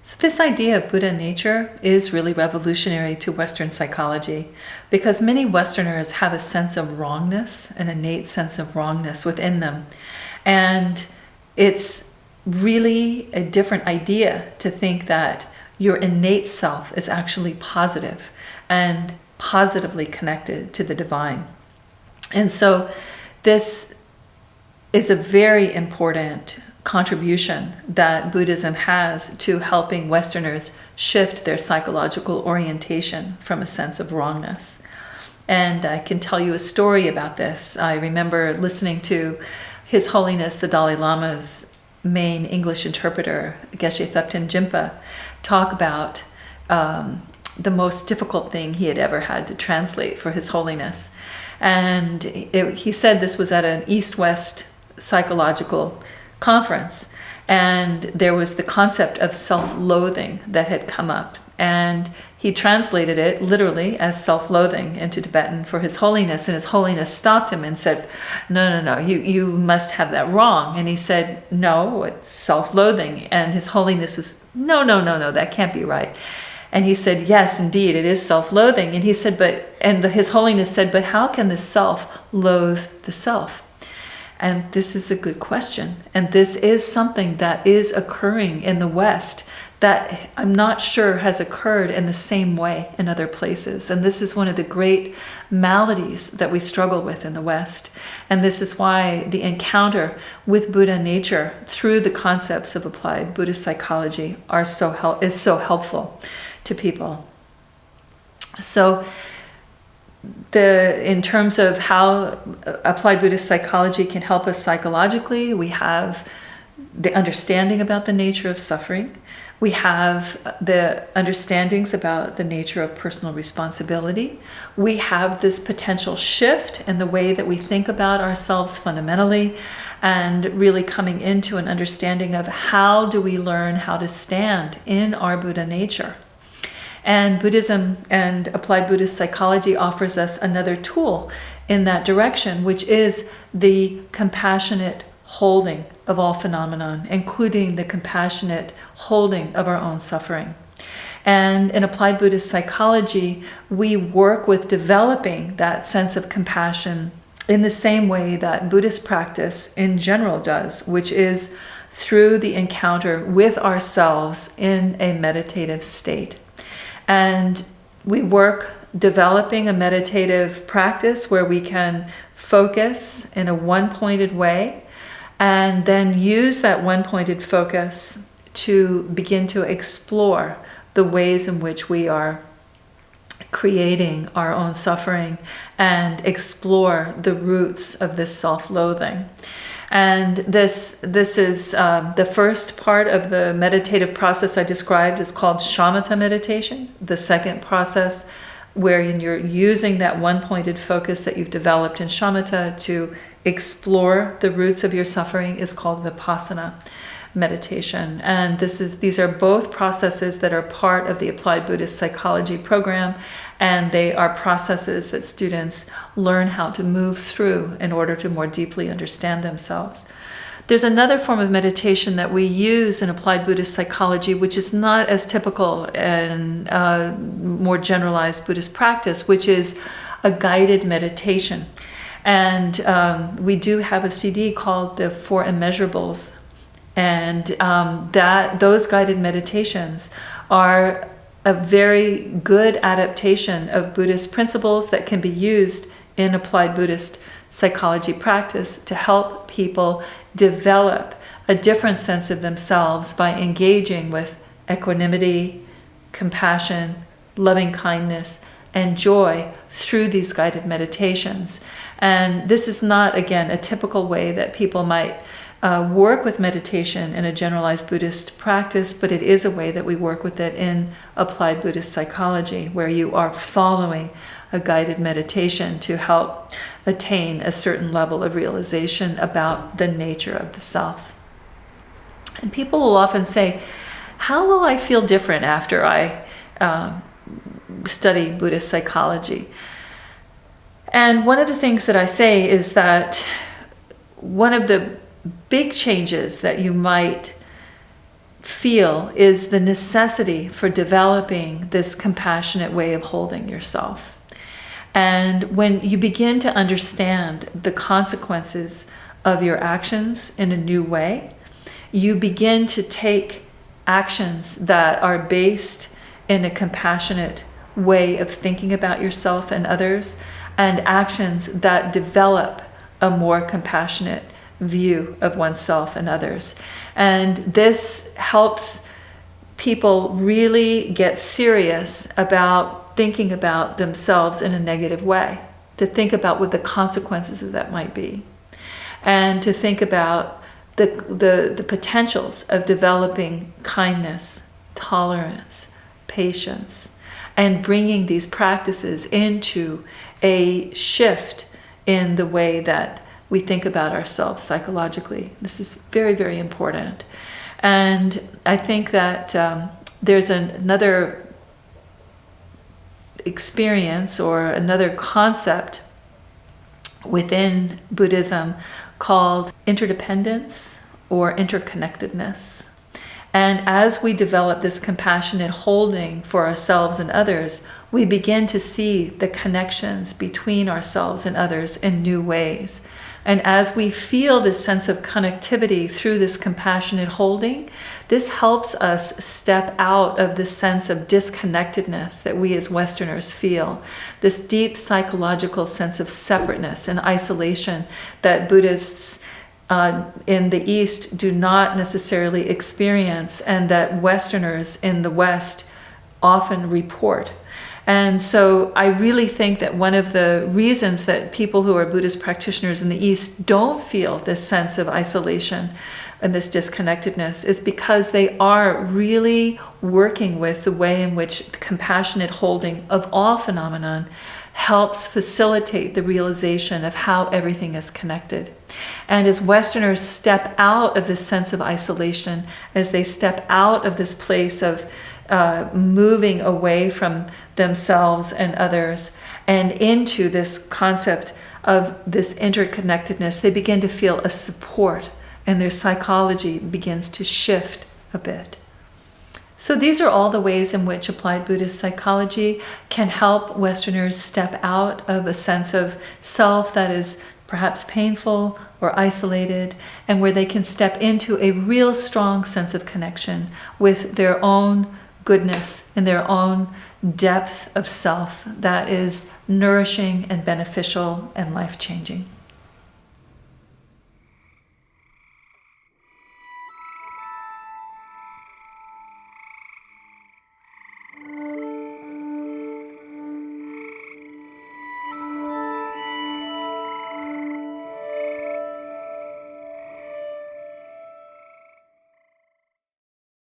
So this idea of Buddha nature is really revolutionary to Western psychology because many Westerners have a sense of wrongness, an innate sense of wrongness within them. And it's really a different idea to think that your innate self is actually positive and positively connected to the divine. And so this is a very important contribution that Buddhism has to helping Westerners shift their psychological orientation from a sense of wrongness. And I can tell you a story about this. I remember listening to His Holiness the Dalai Lama's main English interpreter, Geshe Thupten Jinpa, talk about the most difficult thing he had ever had to translate for His Holiness. And he said this was at an East-West psychological conference, and there was the concept of self-loathing that had come up, and he translated it literally as self-loathing into Tibetan for His Holiness, and His Holiness stopped him and said, no, you must have that wrong. And he said, no, it's self-loathing. And His Holiness was, no, that can't be right. And he said, yes, indeed, it is self-loathing. And he said, His Holiness said, but how can the self loathe the self? And this is a good question. And this is something that is occurring in the West that I'm not sure has occurred in the same way in other places. And this is one of the great maladies that we struggle with in the West. And this is why the encounter with Buddha nature through the concepts of applied Buddhist psychology is so helpful to people. So in terms of how applied Buddhist psychology can help us psychologically, we have the understanding about the nature of suffering. We have the understandings about the nature of personal responsibility. We have this potential shift in the way that we think about ourselves fundamentally, and really coming into an understanding of how do we learn how to stand in our Buddha nature. And Buddhism and applied Buddhist psychology offers us another tool in that direction, which is the compassionate holding of all phenomenon, including the compassionate holding of our own suffering. And in applied Buddhist psychology, we work with developing that sense of compassion in the same way that Buddhist practice in general does, which is through the encounter with ourselves in a meditative state. And we work developing a meditative practice where we can focus in a one-pointed way and then use that one-pointed focus to begin to explore the ways in which we are creating our own suffering and explore the roots of this self-loathing. And this is the first part of the meditative process I described is called shamatha meditation. The second process, wherein you're using that one-pointed focus that you've developed in shamatha to explore the roots of your suffering, is called vipassana meditation. And these are both processes that are part of the applied Buddhist psychology program, and they are processes that students learn how to move through in order to more deeply understand themselves. There's another form of meditation that we use in applied Buddhist psychology, which is not as typical and more generalized Buddhist practice, which is a guided meditation. And we do have a CD called The Four Immeasurables. And those guided meditations are a very good adaptation of Buddhist principles that can be used in applied Buddhist psychology practice to help people develop a different sense of themselves by engaging with equanimity, compassion, loving kindness, and joy through these guided meditations. And this is not, again, a typical way that people might work with meditation in a generalized Buddhist practice, but it is a way that we work with it in applied Buddhist psychology, where you are following a guided meditation to help attain a certain level of realization about the nature of the self. And people will often say, how will I feel different after I study Buddhist psychology? And one of the things that I say is that one of the big changes that you might feel is the necessity for developing this compassionate way of holding yourself. And when you begin to understand the consequences of your actions in a new way, you begin to take actions that are based in a compassionate way of thinking about yourself and others, and actions that develop a more compassionate view of oneself and others. And this helps people really get serious about thinking about themselves in a negative way, to think about what the consequences of that might be, and to think about the potentials of developing kindness, tolerance, patience, and bringing these practices into a shift in the way that we think about ourselves psychologically. This is very, very important. And I think that there's another experience or another concept within Buddhism called interdependence or interconnectedness. And as we develop this compassionate holding for ourselves and others, we begin to see the connections between ourselves and others in new ways. And as we feel this sense of connectivity through this compassionate holding, this helps us step out of the sense of disconnectedness that we as Westerners feel, this deep psychological sense of separateness and isolation that Buddhists in the East do not necessarily experience, and that Westerners in the West often report. And so I really think that one of the reasons that people who are Buddhist practitioners in the East don't feel this sense of isolation and this disconnectedness is because they are really working with the way in which compassionate holding of all phenomenon helps facilitate the realization of how everything is connected. And as Westerners step out of this sense of isolation, as they step out of this place of moving away from themselves and others and into this concept of this interconnectedness, they begin to feel a support, and their psychology begins to shift a bit. So these are all the ways in which applied Buddhist psychology can help Westerners step out of a sense of self that is perhaps painful or isolated, and where they can step into a real strong sense of connection with their own goodness and their own depth of self that is nourishing and beneficial and life-changing.